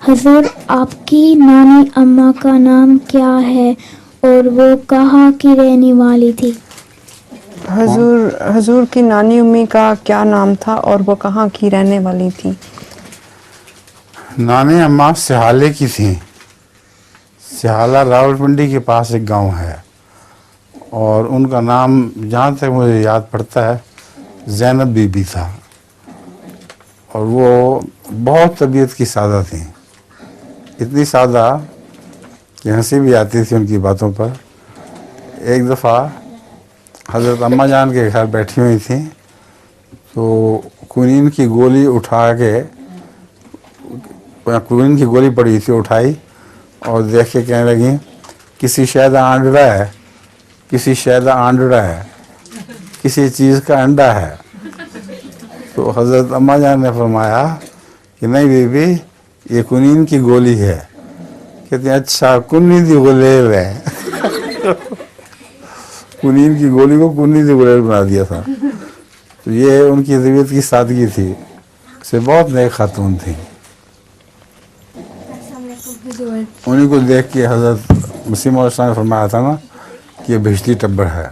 حضور آپ کی نانی اماں کا نام کیا ہے اور وہ کہاں کی رہنے والی تھی؟ حضور کی نانی امی کا کیا نام تھا اور وہ کہاں کی رہنے والی تھی؟ نانی اماں سہالے کی تھیں. سہالہ راولپنڈی کے پاس ایک گاؤں ہے اور ان کا نام جہاں تک مجھے یاد پڑتا ہے زینب بی بی تھا، اور وہ بہت طبیعت کی سادہ تھیں، اتنی سادہ کہ ہنسی بھی آتی تھی ان کی باتوں پر. ایک دفعہ حضرت اماں جان کے گھر بیٹھی ہوئی تھیں تو کوئنین کی گولی اٹھا کے، کوئنین کی گولی پڑی تھی، اٹھائی اور دیکھ کے کہنے لگیں کسی شہدا آنڈڑا ہے، کسی شہدا آنڈڑا ہے، کسی چیز کا انڈا ہے. تو حضرت اماں جان نے فرمایا کہ نہیں بی بی یہ کنین کی گولی ہے. کہتے ہیں اچھا کنی دی گلیل ہے. کنین کی گولی کو کنی دی گلیل بنا دیا تھا. تو یہ ان کی طبیعت کی سادگی تھی، سے بہت نیک خاتون تھیں. انہیں کو دیکھ کے حضرت مسیح موعود نے فرمایا تھا نا کہ یہ بھجلی ٹبر ہے.